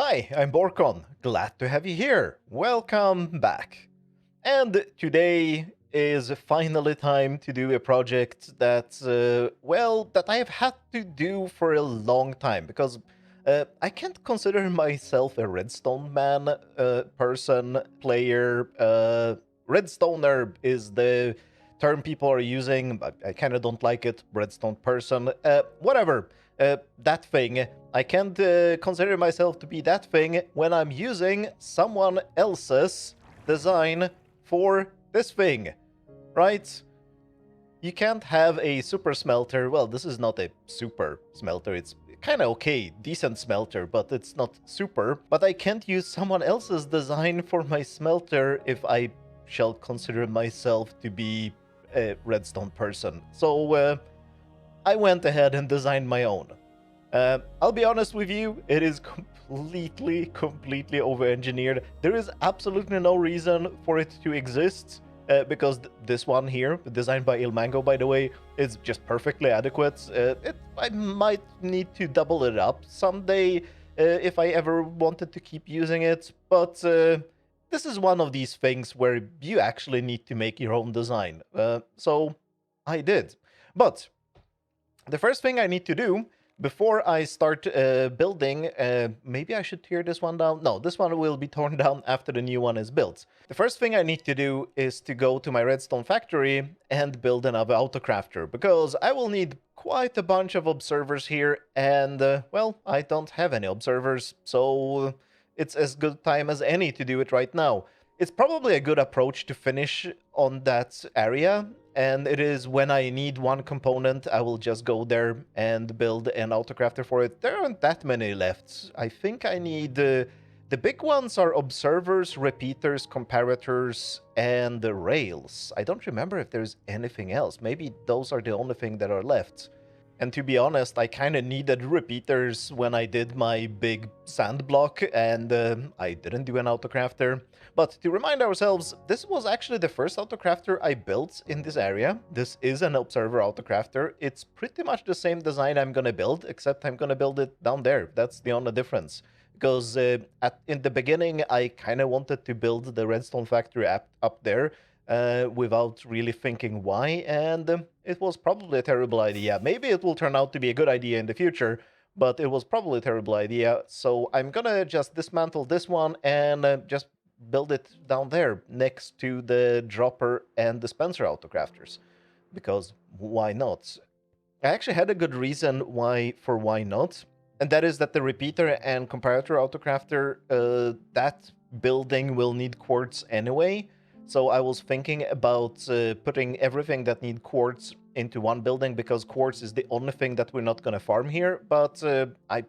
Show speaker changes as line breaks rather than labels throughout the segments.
Hi, I'm Borkon. Glad to have you here. Welcome back. And today is finally time to do a project that, that I have had to do for a long time because I can't consider myself a redstone man, person, player. Redstoner is the term people are using, but I kind of don't like it. Redstone person, whatever. That thing. I can't consider myself to be that thing when I'm using someone else's design for this thing, right? You can't have a super smelter. Well, this is not a super smelter. It's kind of okay, decent smelter, but it's not super. But I can't use someone else's design for my smelter if I shall consider myself to be a redstone person. So I went ahead and designed my own. I'll be honest with you, it is completely over-engineered. There is absolutely no reason for it to exist, because this one here, designed by Il Mango, by the way, is just perfectly adequate. I might need to double it up someday if I ever wanted to keep using it, but this is one of these things where you actually need to make your own design. So I did. But the first thing I need to do before I start building, maybe I should tear this one down. No, this one will be torn down after the new one is built. The first thing I need to do is to go to my redstone factory and build another autocrafter, because I will need quite a bunch of observers here, and, well, I don't have any observers, so it's as good time as any to do it right now. It's probably a good approach to finish on that area, and it is when I need one component, I will just go there and build an autocrafter for it. There aren't that many left. I think I need... the big ones are observers, repeaters, comparators, and the rails. I don't remember if there's anything else. Maybe those are the only thing that are left. And to be honest, I kind of needed repeaters when I did my big sand block, and I didn't do an autocrafter. But to remind ourselves, this was actually the first autocrafter I built in this area. This is an observer autocrafter. It's pretty much the same design I'm gonna build, except I'm gonna build it down there. That's the only difference. Because in the beginning, I kind of wanted to build the redstone factory up there, without really thinking why, and it was probably a terrible idea. Maybe it will turn out to be a good idea in the future, but it was probably a terrible idea. So I'm gonna just dismantle this one and just build it down there next to the dropper and dispenser autocrafters, because why not? I actually had a good reason why not, and that is that the repeater and comparator autocrafter, that building will need quartz anyway. So I was thinking about putting everything that need quartz into one building, because quartz is the only thing that we're not gonna farm here. But I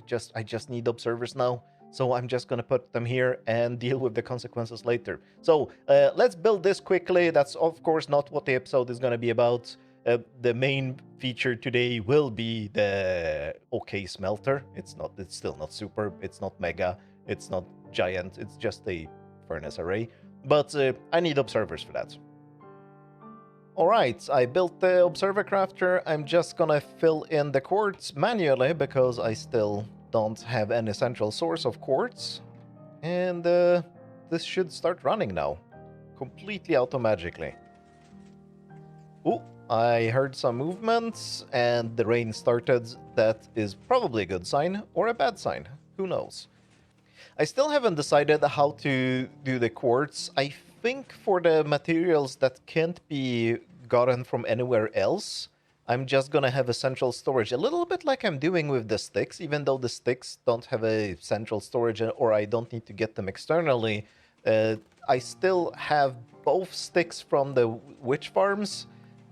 just need observers now, so I'm just gonna put them here and deal with the consequences later. So let's build this quickly. That's of course not what the episode is gonna be about. The main feature today will be the okay smelter. It's still not super. It's not mega. It's not giant. It's just a furnace array. But I need observers for that. Alright, I built the observer crafter. I'm just gonna fill in the quartz manually, because I still don't have any central source of quartz. And this should start running now. Completely automagically. Ooh, I heard some movements and the rain started. That is probably a good sign, or a bad sign. Who knows? I still haven't decided how to do the quartz. I think for the materials that can't be gotten from anywhere else, I'm just gonna have a central storage. A little bit like I'm doing with the sticks, even though the sticks don't have a central storage, or I don't need to get them externally. I still have both sticks from the witch farms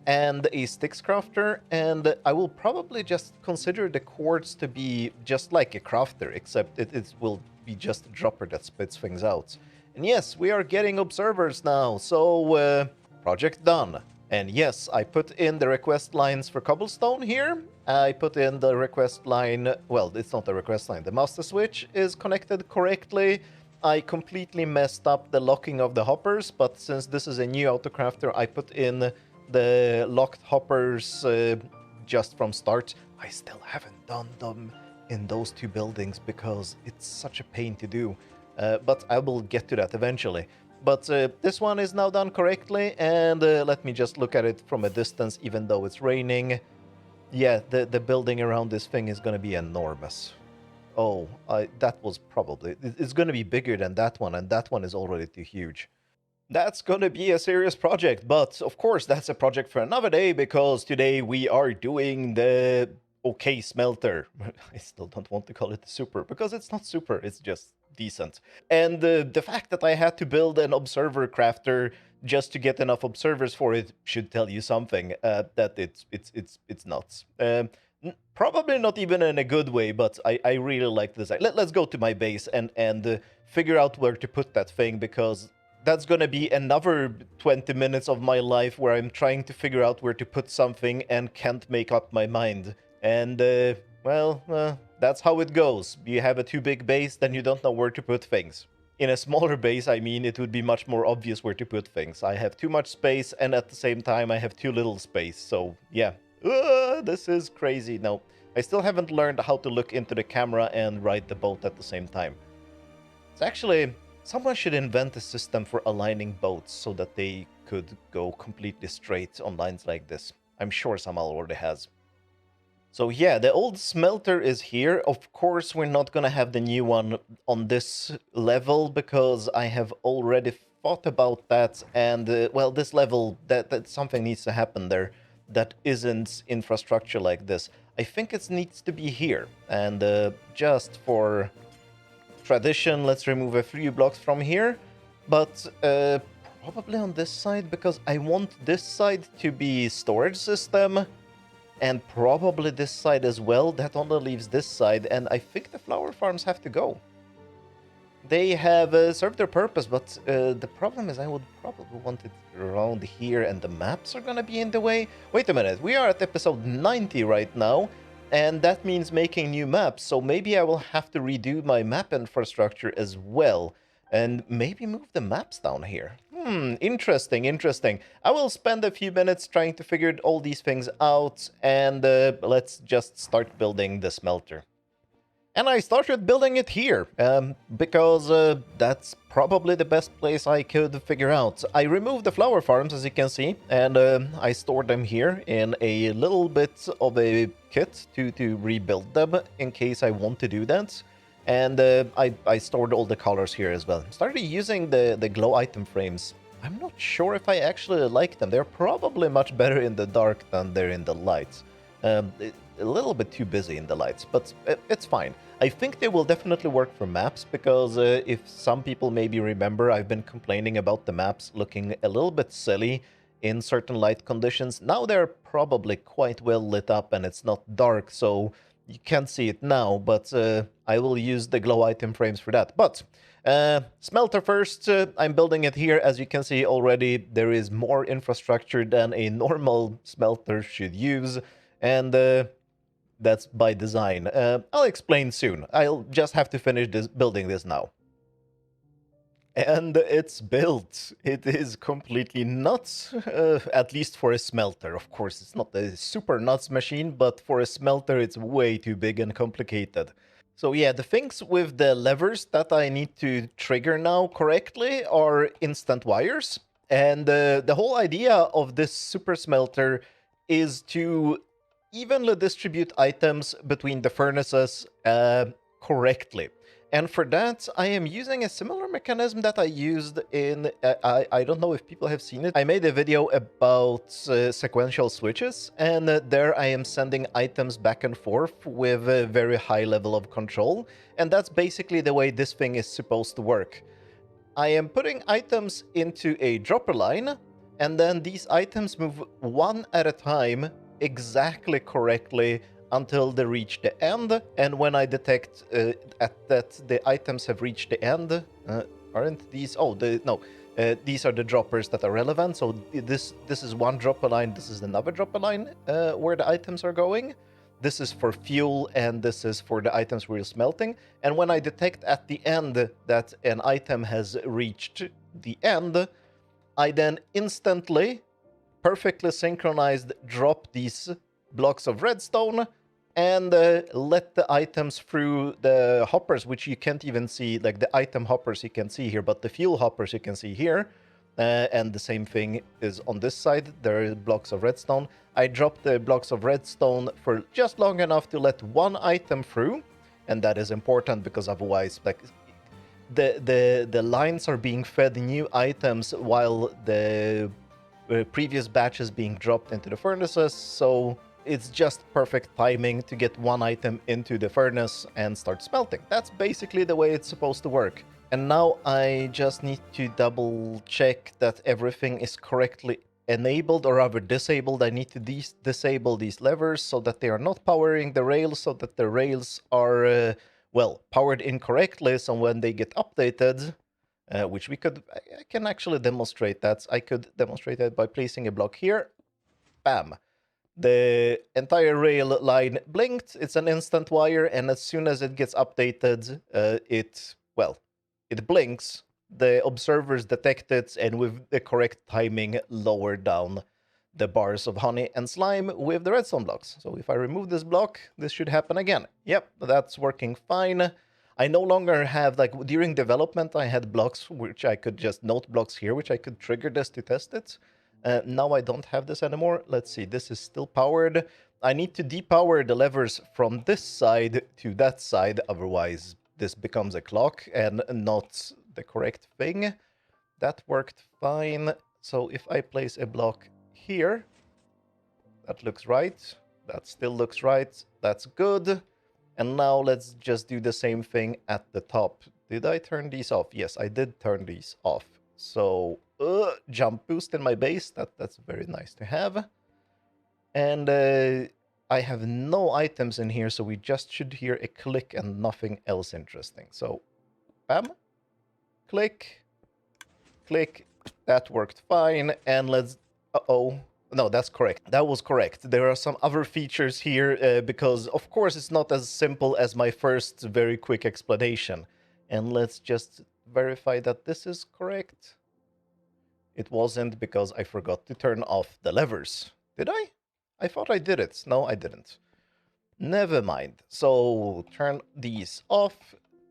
and a sticks crafter, and I will probably just consider the quartz to be just like a crafter, except it will be just a dropper that spits things out. And yes, we are getting observers now, so project done. And yes, I put in the request lines for cobblestone here. I put in the request line, well, it's not the request line, the master switch is connected correctly. I completely messed up the locking of the hoppers, but since this is a new autocrafter, I put in the locked hoppers just from start. I still haven't done them in those two buildings because it's such a pain to do. But I will get to that eventually. But this one is now done correctly, and let me just look at it from a distance, even though it's raining. Yeah, the building around this thing is going to be enormous. Oh, that was probably... It's going to be bigger than that one, and that one is already too huge. That's going to be a serious project, but of course that's a project for another day, because today we are doing the okay smelter. I still don't want to call it super, because it's not super, it's just decent. And the fact that I had to build an observer crafter just to get enough observers for it should tell you something, that it's nuts. Probably not even in a good way, but I really like this. Let's go to my base and figure out where to put that thing, because that's gonna be another 20 minutes of my life where I'm trying to figure out where to put something and can't make up my mind. And, that's how it goes. You have a too big base, then you don't know where to put things. In a smaller base, I mean, it would be much more obvious where to put things. I have too much space, and at the same time, I have too little space. So, yeah. This is crazy. No, I still haven't learned how to look into the camera and ride the boat at the same time. It's actually... Someone should invent a system for aligning boats so that they could go completely straight on lines like this. I'm sure someone already has. So yeah, the old smelter is here. Of course, we're not gonna have the new one on this level, because I have already thought about that, and well, this level, that something needs to happen there that isn't infrastructure like this. I think it needs to be here, and just for tradition, let's remove a few blocks from here, but probably on this side, because I want this side to be storage system, and probably this side as well. That only leaves this side, and I think the flower farms have to go. They have served their purpose, but the problem is I would probably want it around here, and the maps are gonna be in the way. Wait a minute, we are at episode 90 right now, and that means making new maps, so maybe I will have to redo my map infrastructure as well, and maybe move the maps down here. Interesting, interesting. I will spend a few minutes trying to figure all these things out, and let's just start building the smelter. And I started building it here, because that's probably the best place I could figure out. I removed the flower farms, as you can see, and I stored them here in a little bit of a kit to rebuild them in case I want to do that. And I stored all the colors here as well. Started using the glow item frames. I'm not sure if I actually like them. They're probably much better in the dark than they're in the lights. A little bit too busy in the lights, but it's fine. I think they will definitely work for maps, because if some people maybe remember, I've been complaining about the maps looking a little bit silly in certain light conditions. Now they're probably quite well lit up and it's not dark, so you can't see it now, but I will use the glow item frames for that. But smelter first, I'm building it here. As you can see already, there is more infrastructure than a normal smelter should use, and that's by design. I'll explain soon. I'll just have to finish building this now. And it's built. It is completely nuts, at least for a smelter. Of course, it's not a super nuts machine, but for a smelter, it's way too big and complicated. So yeah, the things with the levers that I need to trigger now correctly are instant wires. And the whole idea of this super smelter is to evenly distribute items between the furnaces correctly. And for that, I am using a similar mechanism that I used in... I don't know if people have seen it. I made a video about sequential switches, and there I am sending items back and forth with a very high level of control. And that's basically the way this thing is supposed to work. I am putting items into a dropper line, and then these items move one at a time exactly correctly until they reach the end, and when I detect that the items have reached the end, aren't these? Oh, no, these are the droppers that are relevant. So this is one dropper line, this is another dropper line where the items are going. This is for fuel, and this is for the items we're smelting. And when I detect at the end that an item has reached the end, I then instantly, perfectly synchronized, drop these blocks of redstone and let the items through the hoppers, which you can't even see, like the item hoppers you can see here, but the fuel hoppers you can see here. And the same thing is on this side. There are blocks of redstone. I dropped the blocks of redstone for just long enough to let one item through, and that is important because otherwise, like, the lines are being fed new items while the previous batch is being dropped into the furnaces, so it's just perfect timing to get one item into the furnace and start smelting. That's basically the way it's supposed to work. And now I just need to double check that everything is correctly enabled, or rather disabled. I need to disable these levers so that they are not powering the rails, so that the rails are, well, powered incorrectly. So when they get updated, which we could, I can actually demonstrate that. I could demonstrate that by placing a block here. Bam. The entire rail line blinked. It's an instant wire, and as soon as it gets updated, it blinks. The observers detect it, and with the correct timing, lower down the bars of honey and slime with the redstone blocks. So if I remove this block, this should happen again. Yep, that's working fine. I no longer have, like, during development, I had blocks which I could just note blocks here, which I could trigger this to test it. Now I don't have this anymore. Let's see, this is still powered. I need to depower the levers from this side to that side, otherwise this becomes a clock and not the correct thing. That worked fine. So if I place a block here, that looks right. That still looks right. That's good. And now let's just do the same thing at the top. Did I turn these off? Yes, I did turn these off. So, jump boost in my base. That's very nice to have. And I have no items in here, so we just should hear a click and nothing else interesting. So, bam, click, click. That worked fine. And let's, no, that's correct. That was correct. There are some other features here because, of course, it's not as simple as my first very quick explanation. And let's just verify that this is correct. It wasn't because I forgot to turn off the levers. Did I? I thought I did it. No, I didn't. Never mind. So turn these off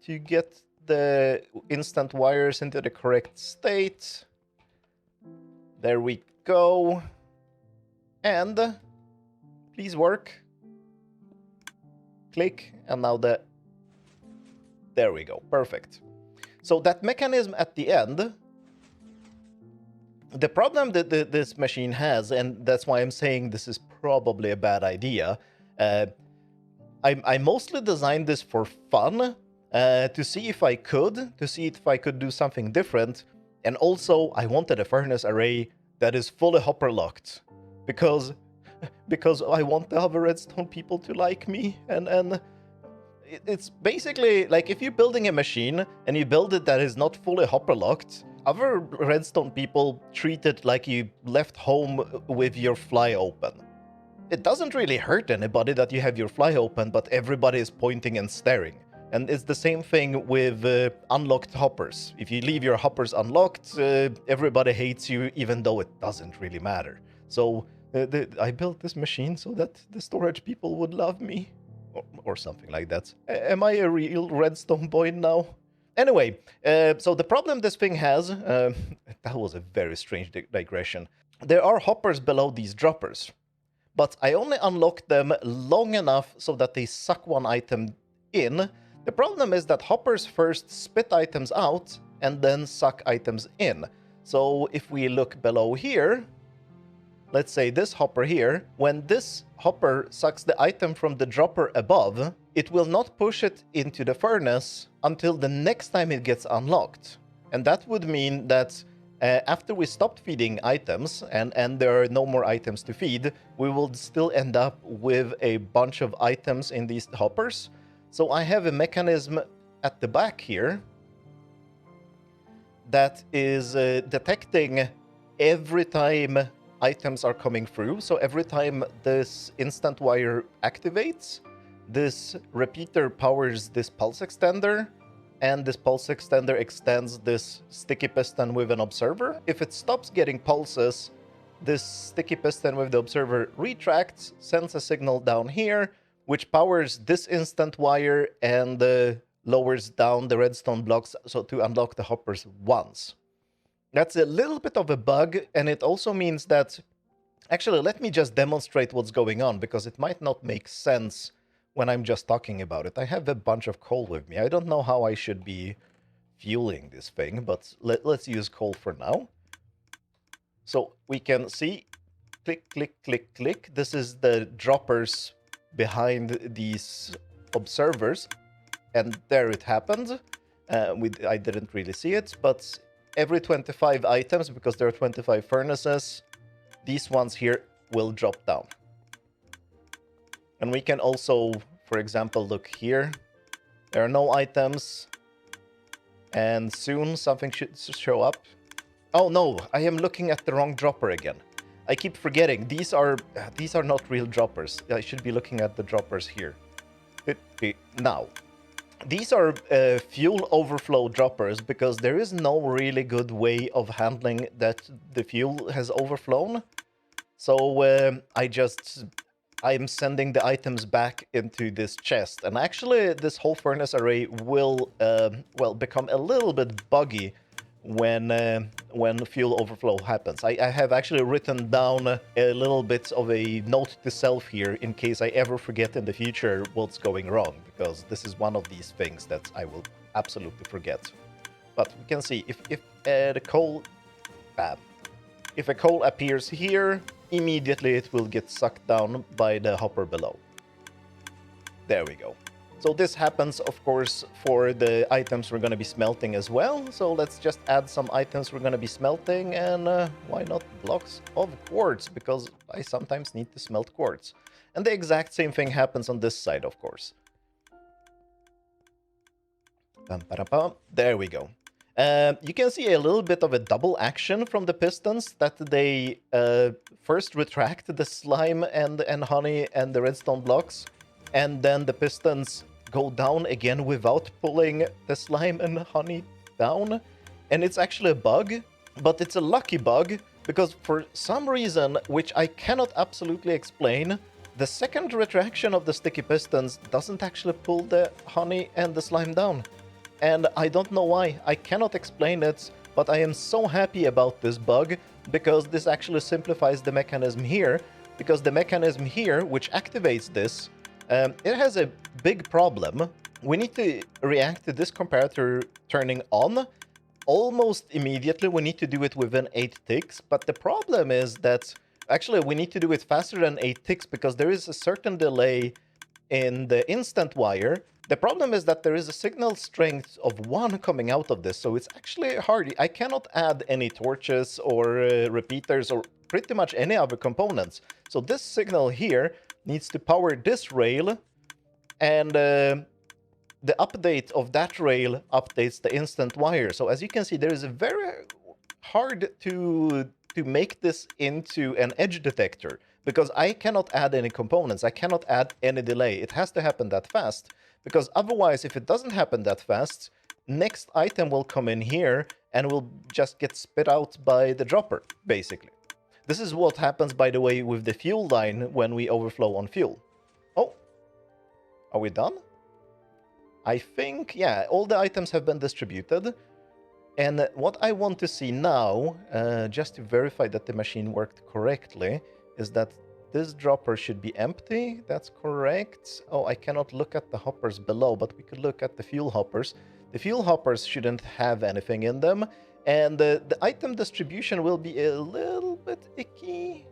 to get the instant wires into the correct state. There we go. And please work. Click, and now there we go. Perfect. So that mechanism at the end, the problem that this machine has, and that's why I'm saying this is probably a bad idea, I mostly designed this for fun, to see if I could do something different, and also I wanted a furnace array that is fully hopper locked, because I want the other redstone people to like me, and it's basically like if you're building a machine and you build it that is not fully hopper locked, other redstone people treat it like you left home with your fly open. It doesn't really hurt anybody that you have your fly open, but everybody is pointing and staring. And it's the same thing with unlocked hoppers. If you leave your hoppers unlocked, everybody hates you, even though it doesn't really matter. So I built this machine so that the storage people would love me. Or something like that. Am I a real redstone boy now? Anyway, so the problem this thing has, that was a very strange digression. There are hoppers below these droppers, but I only unlocked them long enough so that they suck one item in. The problem is that hoppers first spit items out and then suck items in. So if we look below here, let's say this hopper here, when this hopper sucks the item from the dropper above, it will not push it into the furnace until the next time it gets unlocked. And that would mean that after we stopped feeding items and there are no more items to feed, we will still end up with a bunch of items in these hoppers. So I have a mechanism at the back here that is detecting every time items are coming through. So every time this instant wire activates, this repeater powers this pulse extender, and this pulse extender extends this sticky piston with an observer. If it stops getting pulses, this sticky piston with the observer retracts, sends a signal down here, which powers this instant wire and lowers down the redstone blocks so to unlock the hoppers once. That's a little bit of a bug, and it also means that... Actually, let me just demonstrate what's going on, because it might not make sense when I'm just talking about it. I have a bunch of coal with me. I don't know how I should be fueling this thing, but let's use coal for now. So we can see, click, click, click, click. This is the droppers behind these observers, and there it happened. I didn't really see it, but every 25 items, because there are 25 furnaces, these ones here will drop down. And we can also, for example, look here. There are no items. And soon something should show up. Oh no, I am looking at the wrong dropper again. I keep forgetting. These are not real droppers. I should be looking at the droppers here. Now, these are fuel overflow droppers, because there is no really good way of handling that the fuel has overflown. So I'm sending the items back into this chest. And actually, this whole furnace array will, become a little bit buggy when fuel overflow happens. I have actually written down a little bit of a note to self here in case I ever forget in the future what's going wrong, because this is one of these things that I will absolutely forget. But we can see if the coal... Bam. If a coal appears here, immediately it will get sucked down by the hopper below. There we go. So this happens, of course, for the items we're going to be smelting as well. So let's just add some items we're going to be smelting, and why not blocks of quartz, because I sometimes need to smelt quartz. And the exact same thing happens on this side, of course. There we go. You can see a little bit of a double action from the pistons, that they first retract the slime and honey and the redstone blocks, and then the pistons go down again without pulling the slime and honey down. And it's actually a bug, but it's a lucky bug, because for some reason, which I cannot absolutely explain, the second retraction of the sticky pistons doesn't actually pull the honey and the slime down. And I don't know why. I cannot explain it, but I am so happy about this bug, because this actually simplifies the mechanism here, because the mechanism here, which activates this, it has a big problem. We need to react to this comparator turning on almost immediately. We need to do it within 8 ticks, but the problem is that actually we need to do it faster than 8 ticks, because there is a certain delay in the instant wire. The problem is that there is a signal strength of 1 coming out of this, so it's actually hard. I cannot add any torches or repeaters or pretty much any other components. So this signal here needs to power this rail, and the update of that rail updates the instant wire. So as you can see, there is a very hard to make this into an edge detector, because I cannot add any components. I cannot add any delay. It has to happen that fast, because otherwise, if it doesn't happen that fast, next item will come in here and will just get spit out by the dropper, basically. This is what happens, by the way, with the fuel line when we overflow on fuel. Oh, are we done? I think, yeah, all the items have been distributed. And what I want to see now, just to verify that the machine worked correctly, is that this dropper should be empty. That's correct. Oh, I cannot look at the hoppers below, but we could look at the fuel hoppers. The fuel hoppers shouldn't have anything in them. And the item distribution will be a little bit icky.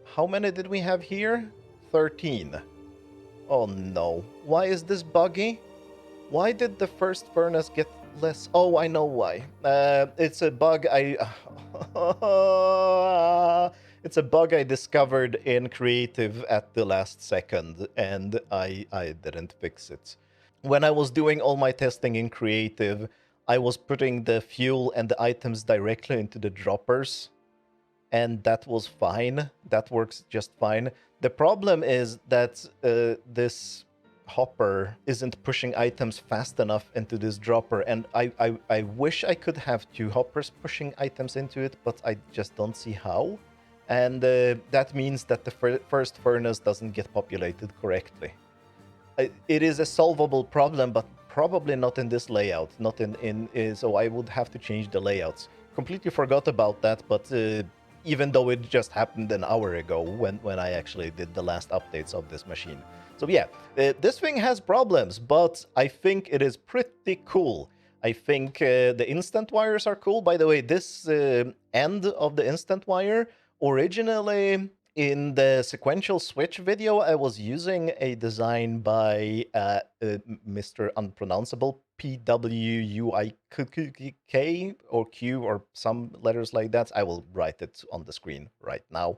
How many did we have here? 13. Oh no. Why is this buggy? Why did the first furnace get less? Oh, I know why. It's a bug it's a bug I discovered in creative at the last second, and I didn't fix it. When I was doing all my testing in creative, I was putting the fuel and the items directly into the droppers, and that was fine. That works just fine. The problem is that this hopper isn't pushing items fast enough into this dropper, and I wish I could have 2 hoppers pushing items into it, but I just don't see how. and that means that the first furnace doesn't get populated correctly. It is a solvable problem, but probably not in this layout. Not so I would have to change the layouts. Completely forgot about that, but even though it just happened an hour ago when I actually did the last updates of this machine. So yeah, this thing has problems, but I think it is pretty cool. I think the instant wires are cool. By the way, this end of the instant wire, originally in the sequential switch video, I was using a design by Mr. Unpronounceable, PWUIK or Q or some letters like that. I will write it on the screen right now.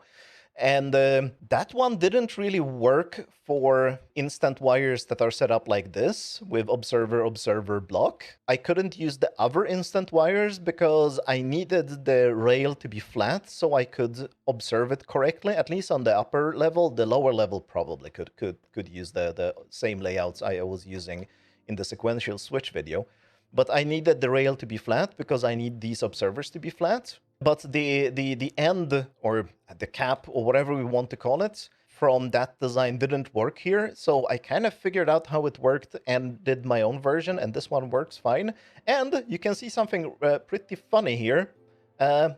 And that one didn't really work for instant wires that are set up like this with observer block. I couldn't use the other instant wires because I needed the rail to be flat so I could observe it correctly, at least on the upper level. The lower level probably could use the same layouts I was using in the sequential switch video. But I needed the rail to be flat because I need these observers to be flat. But the end, or the cap, or whatever we want to call it, from that design didn't work here. So I kind of figured out how it worked and did my own version, and this one works fine. And you can see something pretty funny here. Do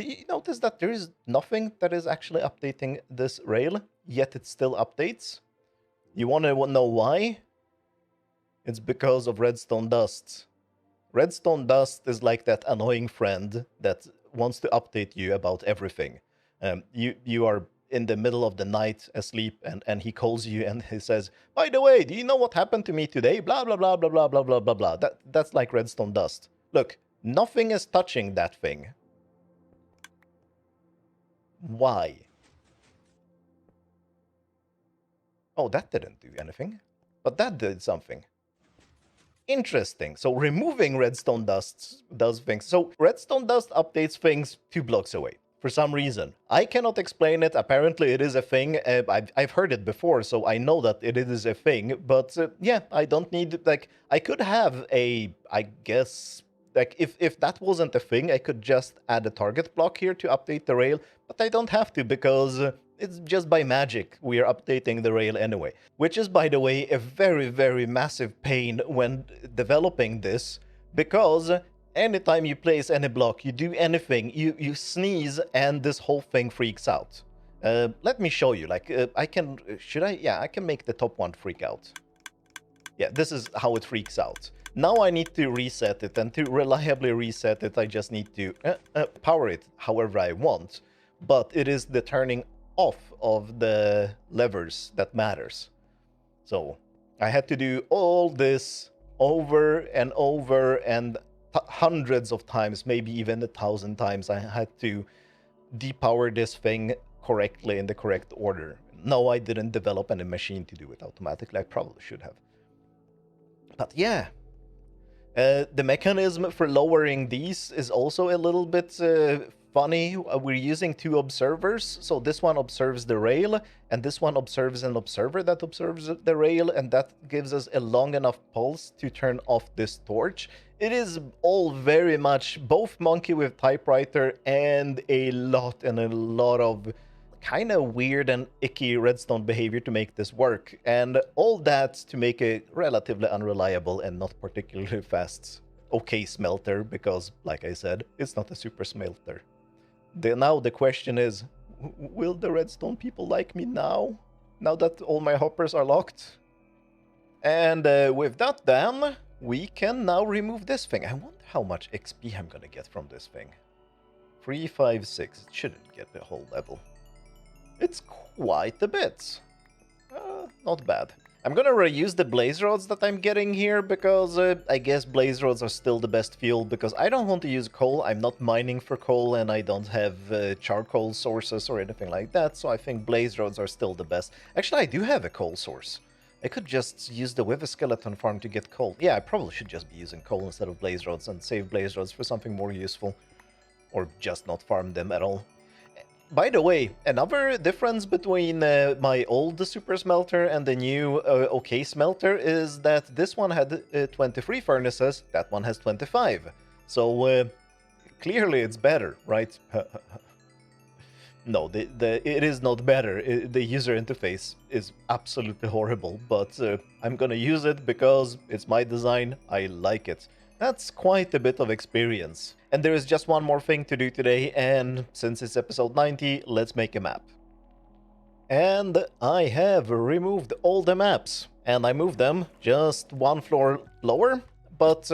you notice that there is nothing that is actually updating this rail, yet it still updates? You want to know why? It's because of redstone dust. Redstone dust is like that annoying friend that wants to update you about everything. You are in the middle of the night asleep, and he calls you and he says, "By the way, do you know what happened to me today? Blah blah blah blah blah blah blah blah blah." That's like redstone dust. Look, nothing is touching that thing. Why? Oh, that didn't do anything, but that did something. Interesting. So removing redstone dust does things. So redstone dust updates things 2 blocks away for some reason. I cannot explain it. Apparently it is a thing. I've heard it before, so I know that it is a thing. But yeah, I don't need, like, I could have a, I guess, like, if that wasn't a thing, I could just add a target block here to update the rail. But I don't have to because it's just by magic we are updating the rail anyway. Which is, by the way, a very, very massive pain when developing this, because anytime you place any block, you do anything, you sneeze and this whole thing freaks out. Let me show you, like, I can make the top one freak out. Yeah, this is how it freaks out. Now I need to reset it, and to reliably reset it, I just need to power it however I want. But it is the turning off of the levers that matters. So I had to do all this over and over, and hundreds of times, maybe even 1,000 times, I had to depower this thing correctly in the correct order. No, I didn't develop any machine to do it automatically. I probably should have. But yeah, the mechanism for lowering these is also a little bit funny. We're using 2 observers, so this one observes the rail, and this one observes an observer that observes the rail, and that gives us a long enough pulse to turn off this torch. It is all very much both monkey with typewriter and a lot of kind of weird and icky redstone behavior to make this work, and all that to make a relatively unreliable and not particularly fast okay smelter, because, like I said, it's not a super smelter. Now the question is, will the redstone people like me now that all my hoppers are locked? And with that done, we can now remove this thing. I wonder how much XP I'm gonna get from this thing. 356. It shouldn't get the whole level. It's quite a bit. Not bad. I'm gonna reuse the blaze rods that I'm getting here, because I guess blaze rods are still the best fuel, because I don't want to use coal. I'm not mining for coal, and I don't have charcoal sources or anything like that, so I think blaze rods are still the best. Actually, I do have a coal source. I could just use the Wither skeleton farm to get coal. Yeah, I probably should just be using coal instead of blaze rods and save blaze rods for something more useful. Or just not farm them at all. By the way, another difference between my old super smelter and the new okay smelter is that this one had 23 furnaces, that one has 25. So clearly it's better, right? No, it is not better. The user interface is absolutely horrible, but I'm gonna use it because it's my design. I like it. That's quite a bit of experience. And there is just one more thing to do today, and since it's episode 90, let's make a map. And I have removed all the maps, and I moved them just one floor lower, but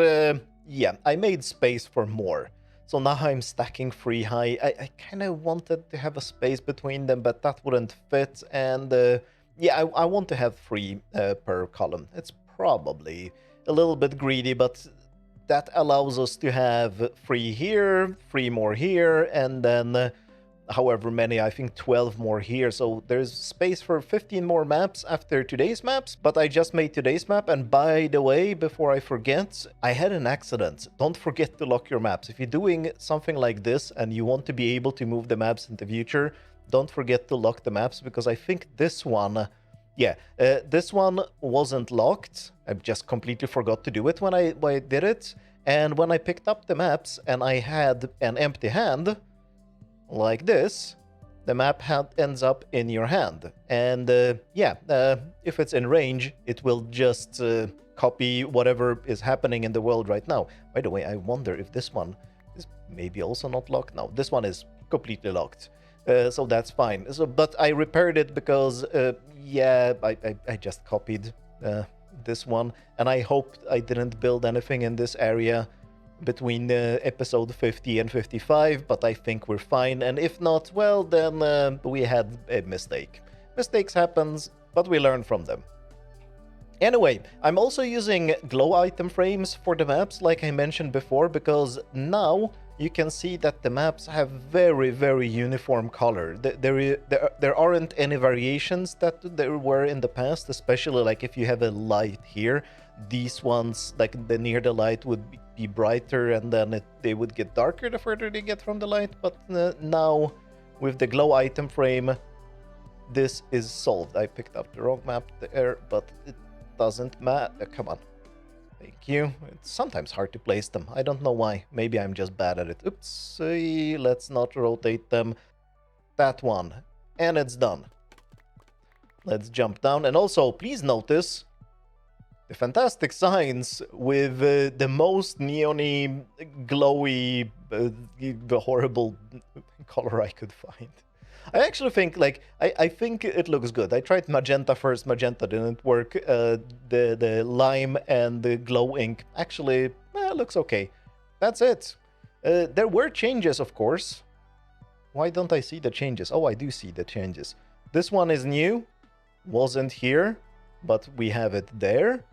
yeah, I made space for more. So now I'm stacking 3 high. I kind of wanted to have a space between them, but that wouldn't fit, and yeah, I want to have 3 per column. It's probably a little bit greedy, but that allows us to have 3 here, 3 more here, and then however many, I think 12 more here. So there's space for 15 more maps after today's maps, but I just made today's map. And by the way, before I forget, I had an accident. Don't forget to lock your maps. If you're doing something like this and you want to be able to move the maps in the future, don't forget to lock the maps, because I think this one, yeah, this one wasn't locked. I just completely forgot to do it when I did it. And when I picked up the maps and I had an empty hand, like this, the map ends up in your hand. And yeah, if it's in range, it will just copy whatever is happening in the world right now. By the way, I wonder if this one is maybe also not locked. No, this one is completely locked. So that's fine. So, but I repaired it because, yeah, I just copied this one. And I hoped I didn't build anything in this area between episode 50 and 55, but I think we're fine. And if not, well, then we had a mistake. Mistakes happens, but we learn from them. Anyway, I'm also using glow item frames for the maps, like I mentioned before, because now you can see that the maps have very, very uniform color. There aren't any variations that there were in the past, especially like if you have a light here. These ones, like the near the light, would be brighter, and then they would get darker the further they get from the light. But now, with the glow item frame, this is solved. I picked up the wrong map there, but it doesn't matter. Come on. Thank you. It's sometimes hard to place them. I don't know why. Maybe I'm just bad at it. Oops. Let's not rotate them. That one. And it's done. Let's jump down. And also, please notice the fantastic signs with the most neon-y, glowy, horrible color I could find. I actually think, like, I think it looks good. I tried magenta first. Magenta didn't work. The lime and the glow ink actually looks okay. That's it. There were changes, of course. Why don't I see the changes? Oh, I do see the changes. This one is new. Wasn't here, but we have it there.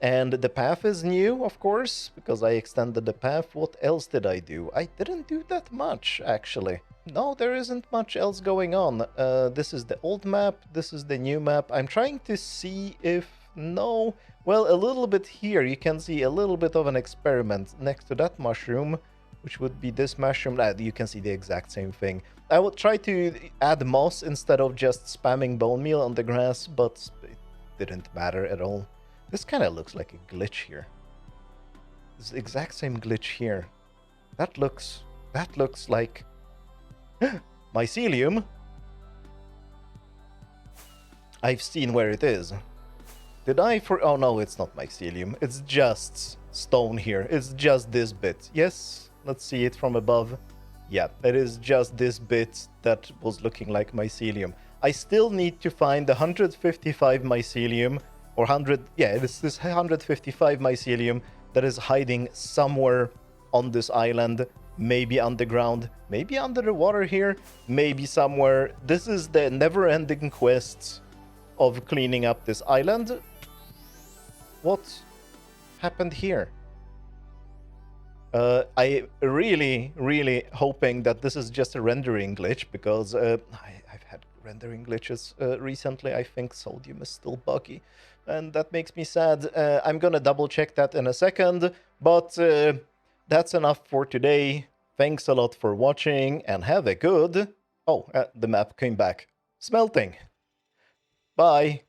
And the path is new, of course, because I extended the path. What else did I do? I didn't do that much, actually. No, there isn't much else going on. This is the old map. This is the new map. I'm trying to see if... No. Well, a little bit here. You can see a little bit of an experiment next to that mushroom, which would be this mushroom. You can see the exact same thing. I will try to add moss instead of just spamming bone meal on the grass, but it didn't matter at all. This kind of looks like a glitch here. It's the exact same glitch here. That looks like mycelium. I've seen where it is. Did I oh no, it's not mycelium. It's just stone here. It's just this bit. Yes, let's see it from above. Yeah, it is just this bit that was looking like mycelium. I still need to find 155 mycelium. Or 100, yeah, it's this 155 mycelium that is hiding somewhere on this island, maybe underground, maybe under the water here, maybe somewhere. This is the never-ending quest of cleaning up this island. What happened here? I really hoping that this is just a rendering glitch, because I've had rendering glitches recently. I think sodium is still buggy, and that makes me sad. I'm gonna double check that in a second, but that's enough for today. Thanks a lot for watching, and have a good... Oh, the map came back. Smelting. Bye.